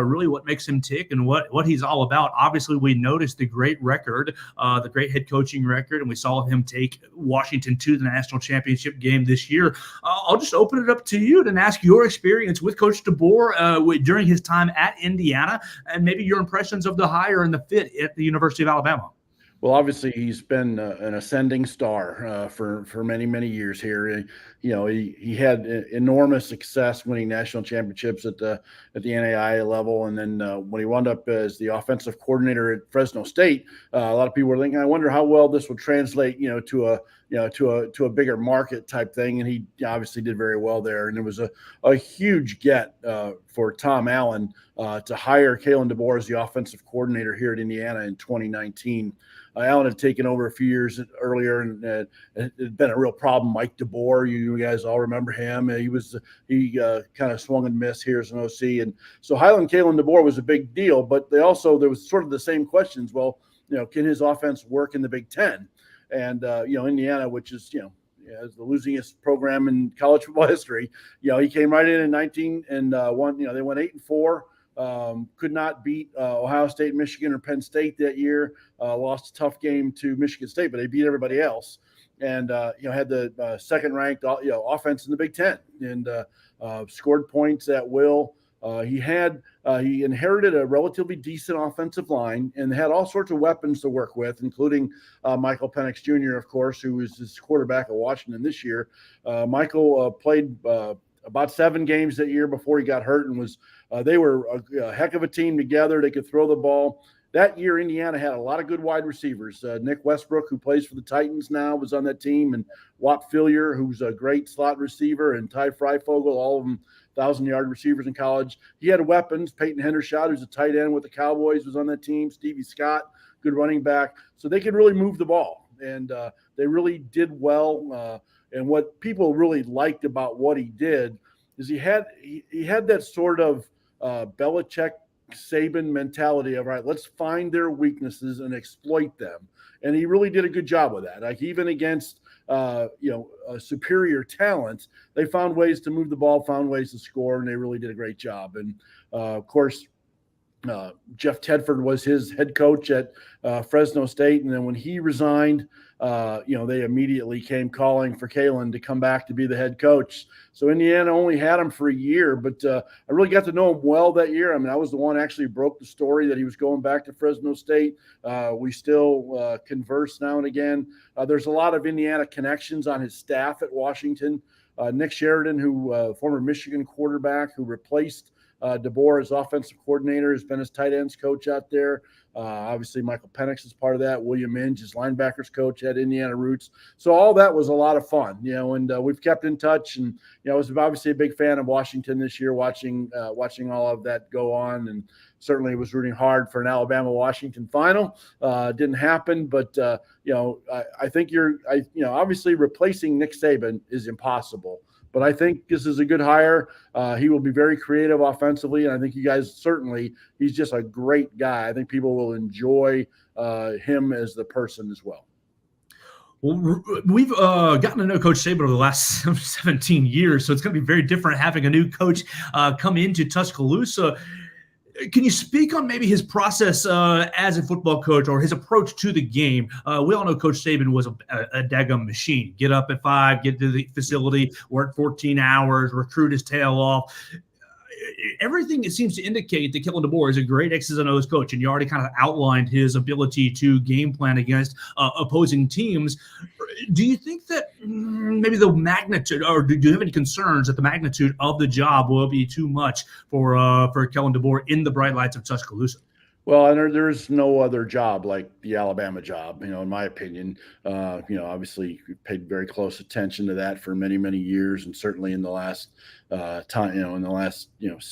really what makes him tick and what he's all about. Obviously, we noticed the great record, the great head coaching record, and we saw him take Washington to the national championship game this year. I'll just open it up to you and ask your experience with Coach DeBoer during his time at Indiana, and maybe your impressions of the hire and the fit at the University of Alabama. Well, obviously, he's been an ascending star for many, many years here. He had enormous success winning national championships at the NAIA level, and then when he wound up as the offensive coordinator at Fresno State, a lot of people were thinking, I wonder how well this would translate, to a bigger market type thing. And he obviously did very well there. And it was a huge get for Tom Allen to hire Kelan DeBoer as the offensive coordinator here at Indiana in 2019. Allen had taken over a few years earlier, and it had been a real problem. Mike DeBoer, you guys all remember him. He kind of swung and missed here as an OC, and so hiring Kelan DeBoer was a big deal. But there was sort of the same questions. Well, can his offense work in the Big Ten? And Indiana, which is as the losingest program in college football history, he came right in 19 and won. They went 8-4. Could not beat Ohio State, Michigan, or Penn State that year. Lost a tough game to Michigan State, but they beat everybody else. And had the second-ranked offense in the Big Ten, and scored points at will. He inherited a relatively decent offensive line and had all sorts of weapons to work with, including Michael Penix Jr., of course, who was his quarterback at Washington this year. Michael played about 7 games that year before he got hurt, and they were a heck of a team together. They could throw the ball. That year, Indiana had a lot of good wide receivers. Nick Westbrook, who plays for the Titans now, was on that team, and Watt Fillier, who's a great slot receiver, and Ty Freifogel, all of them 1,000-yard receivers in college. He had weapons. Peyton Hendershot, who's a tight end with the Cowboys, was on that team. Stevie Scott, good running back. So they could really move the ball, and they really did well. And what people really liked about what he did is he had that sort of Belichick Saban mentality of, right, let's find their weaknesses and exploit them. And he really did a good job with that. Like, even against superior talent, they found ways to move the ball, found ways to score, and they really did a great job. And of course, Jeff Tedford was his head coach at Fresno State, and then when he resigned, they immediately came calling for Kelan to come back to be the head coach. So Indiana only had him for a year, but I really got to know him well that year. I mean, I was the one actually who broke the story that he was going back to Fresno State. We still converse now and again. There's a lot of Indiana connections on his staff at Washington. Nick Sheridan, who former Michigan quarterback, who replaced DeBoer as offensive coordinator, has been his tight ends coach out there. Obviously, Michael Penix is part of that. William Inge, his linebackers coach, had Indiana roots. So all that was a lot of fun, and we've kept in touch. And I was obviously a big fan of Washington this year, watching all of that go on, and certainly was rooting hard for an Alabama-Washington final. Didn't happen, but I think obviously replacing Nick Saban is impossible. But I think this is a good hire. He will be very creative offensively, and I think you guys he's just a great guy. I think people will enjoy him as the person as well. Well, we've gotten to know Coach Saban over the last 17 years, so it's going to be very different having a new coach come into Tuscaloosa. Can you speak on maybe his process as a football coach, or his approach to the game? We all know Coach Saban was a daggum machine. Get up at 5, get to the facility, work 14 hours, recruit his tail off. Everything it seems to indicate that Kelan DeBoer is a great X's and O's coach, and you already kind of outlined his ability to game plan against opposing teams. Do you think that maybe the magnitude, or do you have any concerns that the magnitude of the job will be too much for Kelan DeBoer in the bright lights of Tuscaloosa? Well, and there's no other job like the Alabama job, in my opinion. Obviously we paid very close attention to that for many, many years, and certainly in the last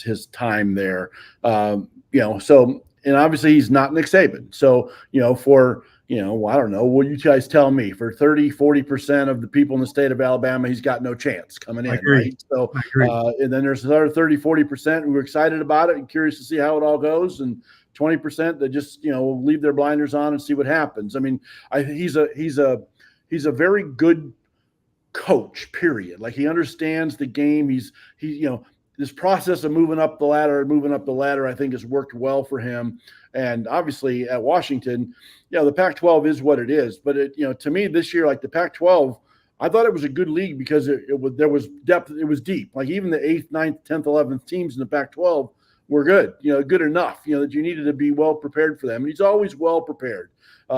his time there. So, and obviously he's not Nick Saban. So, I don't know. What you guys tell me? For 30-40% of the people in the state of Alabama, he's got no chance coming in, right? So, and then there's another 30-40% who are excited about it and curious to see how it all goes, and 20% that just will leave their blinders on and see what happens. I mean, he's a very good coach. Period. Like, he understands the game. This process of moving up the ladder, I think has worked well for him. And obviously at Washington, the Pac-12 is what it is. But to me this year, like the Pac-12, I thought it was a good league because there was depth. It was deep. Like even the 8th, 9th, 10th, 11th teams in the Pac-12 were good, good enough, that you needed to be well prepared for them. And he's always well prepared.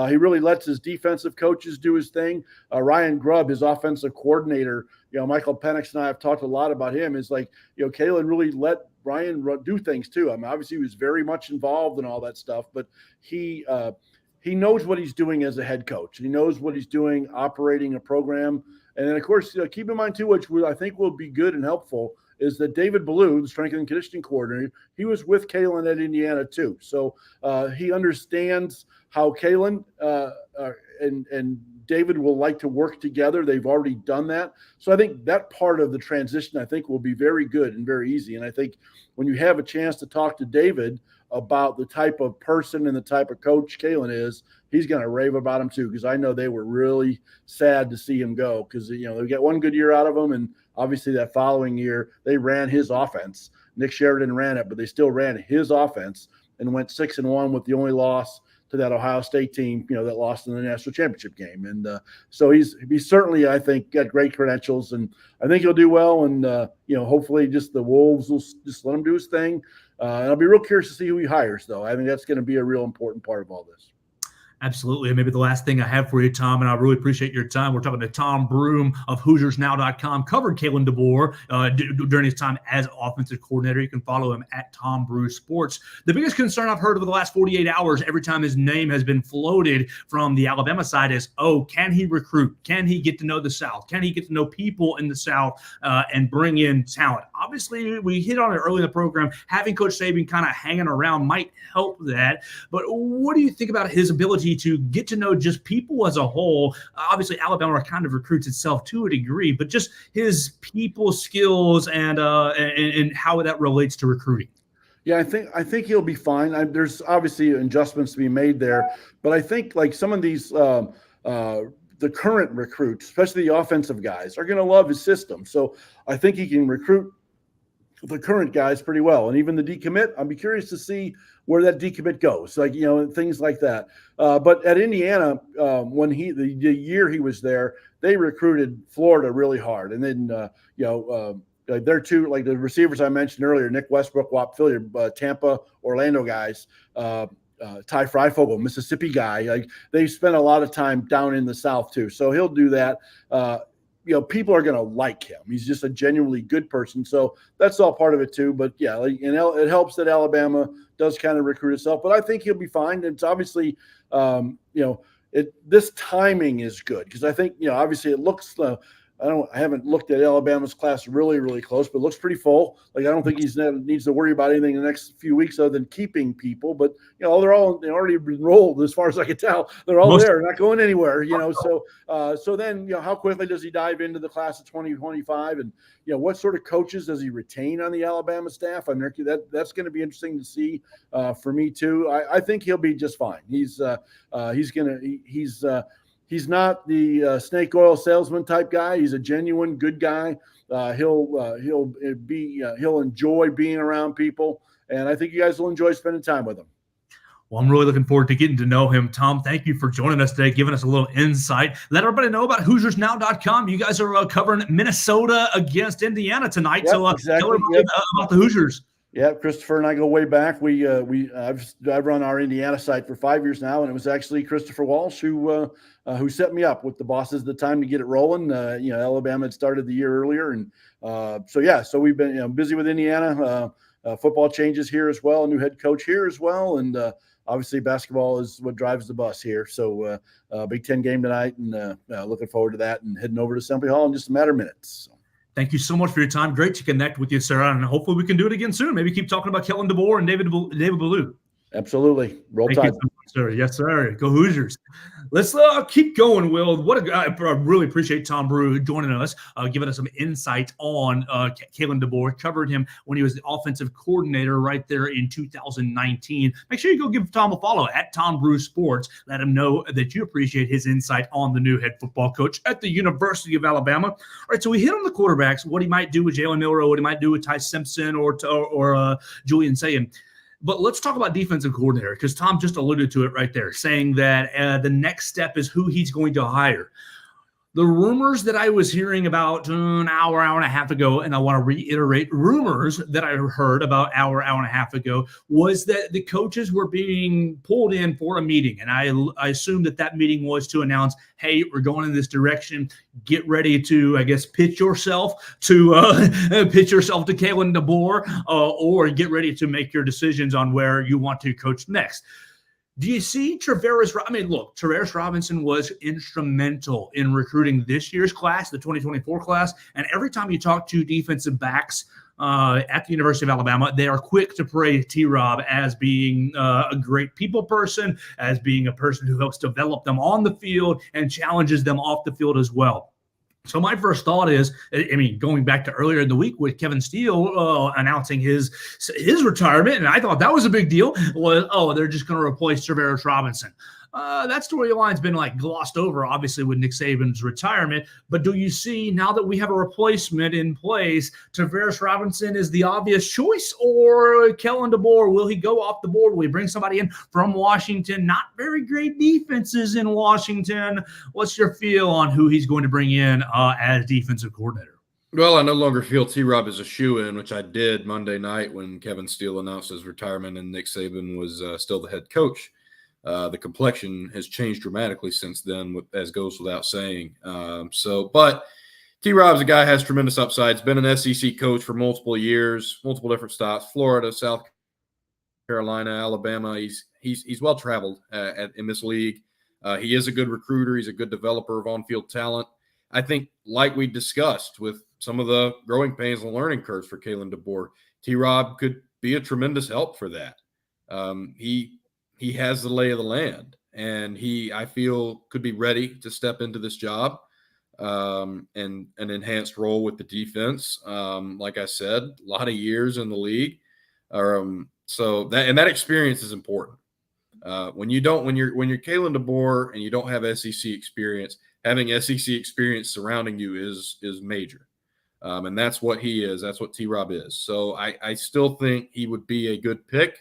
He really lets his defensive coaches do his thing. Ryan Grubb, his offensive coordinator, Michael Penix and I have talked a lot about him. Is like, Kelan really let Ryan do things too. I mean, obviously he was very much involved in all that stuff, but he knows what he's doing as a head coach. He knows what he's doing operating a program. And then of course, keep in mind too, which I think will be good and helpful, is that David Ballou, the strength and conditioning coordinator, he was with Kelan at Indiana too. So he understands how Kelan and David will like to work together. They've already done that. So I think that part of the transition, I think, will be very good and very easy. And I think when you have a chance to talk to David about the type of person and the type of coach Kelan is, he's going to rave about him too, because I know they were really sad to see him go, because they got one good year out of him, and obviously that following year they ran his offense. Nick Sheridan ran it, but they still ran his offense and went 6-1 with the only loss to that Ohio State team, that lost in the national championship game. And so he's certainly, I think, got great credentials, and I think he'll do well. And hopefully, just the Wolves will just let him do his thing. And I'll be real curious to see who he hires, though. I think that's going to be a real important part of all this. Absolutely. And maybe the last thing I have for you, Tom, and I really appreciate your time. We're talking to Tom Broom of HoosiersNow.com, covered Kelan DeBoer during his time as offensive coordinator. You can follow him at Tom Brew Sports. The biggest concern I've heard over the last 48 hours, every time his name has been floated from the Alabama side, is, can he recruit? Can he get to know the South? Can he get to know people in the South and bring in talent? Obviously, we hit on it early in the program. Having Coach Saban kind of hanging around might help that. But what do you think about his ability to get to know just people as a whole? Obviously, Alabama kind of recruits itself to a degree, but just his people skills and how that relates to recruiting. Yeah, I think he'll be fine. There's obviously adjustments to be made there, but I think like some of these the current recruits, especially the offensive guys, are going to love his system. So I think he can recruit the current guys pretty well. And even the decommit, I'd be curious to see where that decommit goes, like, things like that. But at Indiana, when the year he was there, they recruited Florida really hard. And then, they're two, like the receivers I mentioned earlier, Nick Westbrook, Wap Phillier, Tampa, Orlando guys, Ty Freifogel, Mississippi guy. Like, they spent a lot of time down in the South too. So he'll do that. People are going to like him. He's just a genuinely good person. So that's all part of it too. But yeah, it helps that Alabama does kind of recruit itself, but I think he'll be fine. And it's obviously, this timing is good, because I think, obviously it looks, I haven't looked at Alabama's class really, really close, but it looks pretty full. Like, I don't think he needs to worry about anything in the next few weeks other than they already enrolled, as far as I can tell. They're all there, not going anywhere, So then, how quickly does he dive into the class of 2025, and what sort of coaches does he retain on the Alabama staff? I mean, that's going to be interesting to see for me too. I think he'll be just fine. He's not the snake oil salesman type guy. He's a genuine good guy. He'll enjoy being around people, and I think you guys will enjoy spending time with him. Well, I'm really looking forward to getting to know him. Tom, thank you for joining us today, giving us a little insight. Let everybody know about HoosiersNow.com. You guys are covering Minnesota against Indiana tonight. Yep, so exactly. tell everybody about the Hoosiers. Yeah, Christopher and I go way back. I've run our Indiana site for 5 years now, and it was actually Christopher Walsh who set me up with the bosses at the time to get it rolling. Alabama had started the year earlier, and so we've been busy with Indiana. Football changes here as well, a new head coach here as well, and obviously basketball is what drives the bus here. So Big Ten game tonight, and looking forward to that, and heading over to Assembly Hall in just a matter of minutes. So. Thank you so much for your time. Great to connect with you, Sarah, and hopefully we can do it again soon. Maybe keep talking about Kelan DeBoer and David Ballou. Absolutely. Roll Thank Tide. you so much, sir. Yes, sir. Go Hoosiers. Let's keep going, Will. I really appreciate Tom Brew joining us, giving us some insight on Kelan DeBoer. Covered him when he was the offensive coordinator right there in 2019. Make sure you go give Tom a follow at Tom Brew Sports. Let him know that you appreciate his insight on the new head football coach at the University of Alabama. All right, so we hit on the quarterbacks, what he might do with Jalen Milroe, what he might do with Ty Simpson or Julian Sayin. But let's talk about defensive coordinator, because Tom just alluded to it right there, saying that the next step is who he's going to hire. The rumors that I was hearing about an hour and a half ago, and I want to reiterate rumors that I heard about hour and a half ago, was that the coaches were being pulled in for a meeting. And I assume that meeting was to announce, hey, we're going in this direction. Get ready to, I guess, pitch yourself to Kelan DeBoer, or get ready to make your decisions on where you want to coach next. Do you see Travaris? I mean, look, Travaris Robinson was instrumental in recruiting this year's class, the 2024 class. And every time you talk to defensive backs at the University of Alabama, they are quick to praise T-Rob as being a great people person, as being a person who helps develop them on the field and challenges them off the field as well. So my first thought is, going back to earlier in the week with Kevin Steele announcing his retirement, and I thought that was a big deal, was, they're just going to replace Travaris Robinson. That storyline's been glossed over, obviously, with Nick Saban's retirement. But do you see, now that we have a replacement in place, Travaris Robinson is the obvious choice, or Kelan DeBoer, will he go off the board? Will he bring somebody in from Washington? Not very great defenses in Washington. What's your feel on who he's going to bring in as defensive coordinator? Well, I no longer feel T-Rob is a shoo-in, which I did Monday night when Kevin Steele announced his retirement and Nick Saban was still the head coach. The complexion has changed dramatically since then, as goes without saying. But T-Rob's a guy who has tremendous upside. He's been an SEC coach for multiple years, multiple different stops: Florida, South Carolina, Alabama. He's well traveled in this league. He is a good recruiter. He's a good developer of on-field talent. I think, like we discussed with some of the growing pains and learning curves for Kelan DeBoer, T-Rob could be a tremendous help for that. He has the lay of the land, and I feel, could be ready to step into this job and an enhanced role with the defense. Like I said, a lot of years in the league. So that experience is important. When you're Kelan DeBoer and you don't have SEC experience, having SEC experience surrounding you is major. And that's what he is. That's what T-Rob is. So I still think he would be a good pick.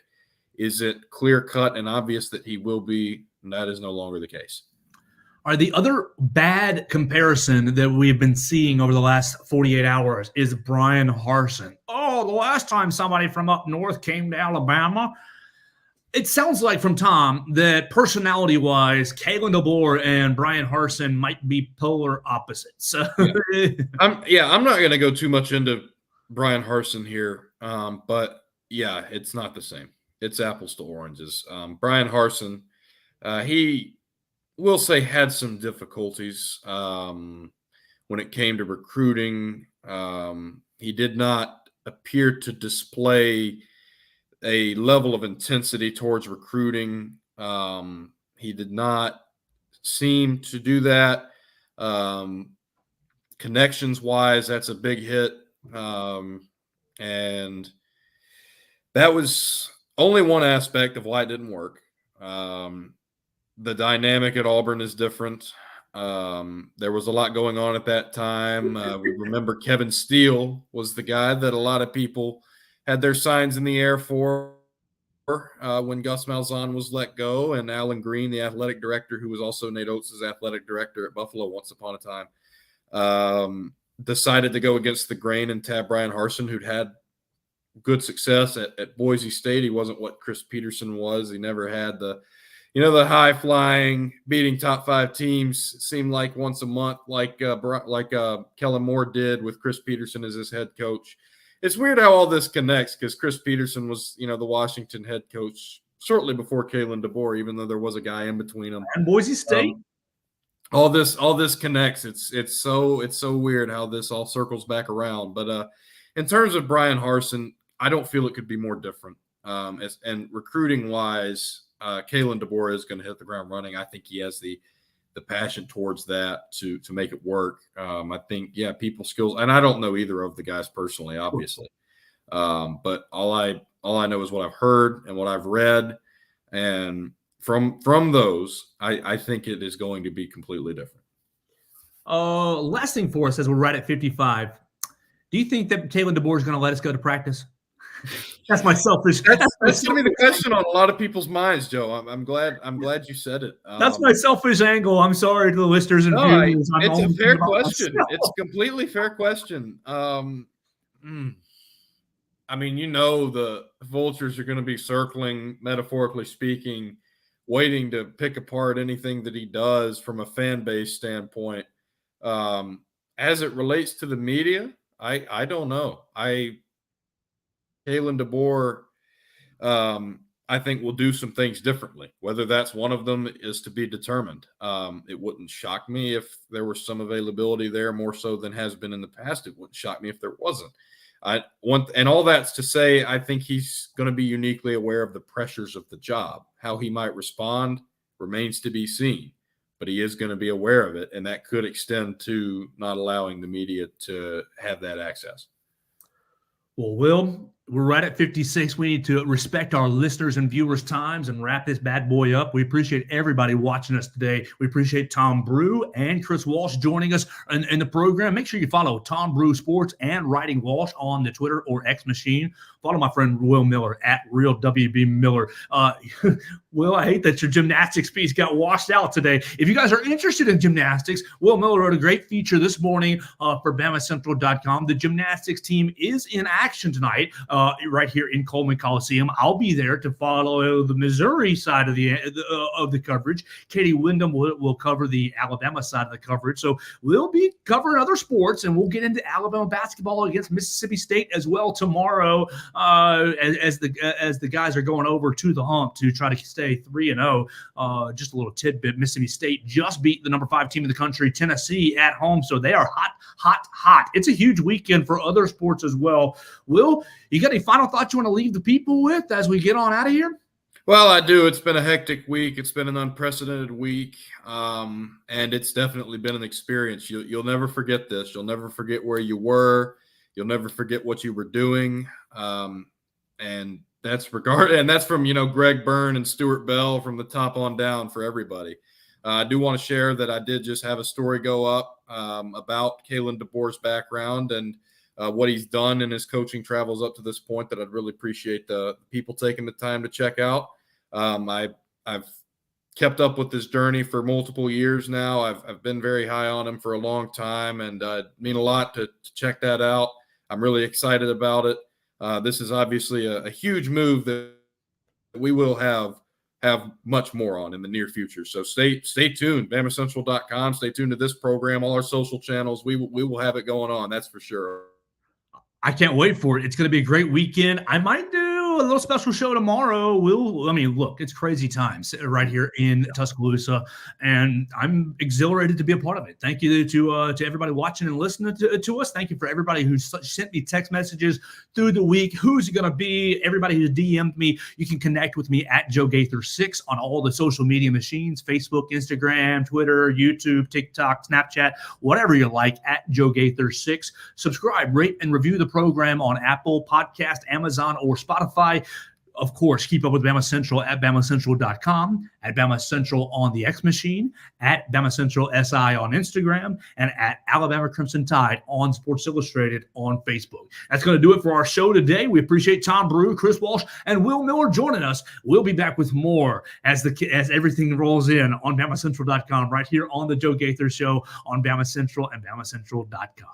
Is it clear-cut and obvious that he will be? That is no longer the case. All right, the other bad comparison that we've been seeing over the last 48 hours is Brian Harsin. Oh, the last time somebody from up north came to Alabama. It sounds like from Tom that personality-wise, Kelan DeBoer and Brian Harsin might be polar opposites. I'm not going to go too much into Brian Harsin here, but yeah, it's not the same. It's apples to oranges. Brian Harsin, he will say had some difficulties when it came to recruiting. He did not appear to display a level of intensity towards recruiting. He did not seem to do that. Connections-wise, that's a big hit. And that was only one aspect of why it didn't work. The dynamic at Auburn is different. There was a lot going on at that time. We remember Kevin Steele was the guy that a lot of people had their signs in the air for when Gus Malzahn was let go, and Alan Green, the athletic director, who was also Nate Oates' athletic director at Buffalo once upon a time, decided to go against the grain and tab Brian Harsin, who'd had good success at Boise State. He wasn't what Chris Petersen was. He never had the high flying, beating top 5 teams seemed like once a month, like Kellen Moore did with Chris Petersen as his head coach. It's weird how all this connects because Chris Petersen was, the Washington head coach shortly before Kelan DeBoer, even though there was a guy in between them. And Boise State. All this connects. It's so weird how this all circles back around. But in terms of Brian Harsin, I don't feel it could be more different. And recruiting wise, Kelan DeBoer is going to hit the ground running. I think he has the passion towards that to make it work. I think, people skills, and I don't know either of the guys personally, obviously. But all I know is what I've heard and what I've read, and from those, I think it is going to be completely different. Last thing for us, as we're right at 55, do you think that Kelan DeBoer is going to let us go to practice? That's my selfish. That's going to be the question on a lot of people's minds, Joe. I'm glad you said it. That's my selfish angle. I'm sorry to the listeners and viewers. It's a fair question. It's a completely fair question. I mean, the vultures are going to be circling, metaphorically speaking, waiting to pick apart anything that he does from a fan base standpoint. As it relates to the media, I don't know. Kelan DeBoer, I think, will do some things differently. Whether that's one of them is to be determined. It wouldn't shock me if there was some availability there, more so than has been in the past. It wouldn't shock me if there wasn't. And all that's to say, I think he's going to be uniquely aware of the pressures of the job. How he might respond remains to be seen, but he is going to be aware of it, and that could extend to not allowing the media to have that access. Well, Will, we're right at 56. We need to respect our listeners and viewers' times and wrap this bad boy up. We appreciate everybody watching us today. We appreciate Tom Brew and Chris Walsh joining us in the program. Make sure you follow Tom Brew Sports and Writing Walsh on the Twitter or X machine. Follow my friend Will Miller at Real WB Miller. Will, I hate that your gymnastics piece got washed out today. If you guys are interested in gymnastics, Will Miller wrote a great feature this morning for BamaCentral.com. The gymnastics team is in action tonight right here in Coleman Coliseum. I'll be there to follow the Missouri side of the coverage. Katie Wyndham will cover the Alabama side of the coverage. So we'll be covering other sports, and we'll get into Alabama basketball against Mississippi State as well tomorrow. As the guys are going over to the hump to try to stay 3-0. Just a little tidbit: Mississippi State just beat the number 5 team in the country, Tennessee, at home, so they are hot. It's a huge weekend for other sports as well. Will, you got any final thoughts you want to leave the people with as we get on out of here? Well, I do. It's been a hectic week. It's been an unprecedented week, and it's definitely been an experience. You'll never forget this. You'll never forget where you were. You'll never forget what you were doing. And that's from, Greg Byrne and Stuart Bell from the top on down for everybody. I do want to share that I did just have a story go up about Kelan DeBoer's background and what he's done in his coaching travels up to this point that I'd really appreciate the people taking the time to check out. I've kept up with this journey for multiple years now. I've been very high on him for a long time, and mean a lot to check that out. I'm really excited about it. This is obviously a huge move that we will have much more on in the near future. So stay tuned. BamaCentral.com. Stay tuned to this program, all our social channels. We will have it going on. That's for sure. I can't wait for it. It's going to be a great weekend. I might do a little special show tomorrow. Look, it's crazy times right here in Tuscaloosa, and I'm exhilarated to be a part of it. Thank you to everybody watching and listening to us. Thank you for everybody who sent me text messages through the week. Who's it going to be? Everybody who's DM'd me. You can connect with me at Joe Gaither 6 on all the social media machines: Facebook, Instagram, Twitter, YouTube, TikTok, Snapchat, whatever you like, at Joe Gaither 6. Subscribe, rate, and review the program on Apple Podcast, Amazon, or Spotify. Of course, keep up with Bama Central at BamaCentral.com, at Bama Central on the X machine, at BamaCentral SI on Instagram, and at Alabama Crimson Tide on Sports Illustrated on Facebook. That's going to do it for our show today. We appreciate Tom Brew, Chris Walsh, and Will Miller joining us. We'll be back with more as everything rolls in on BamaCentral.com right here on the Joe Gaither Show on Bama Central and BamaCentral.com.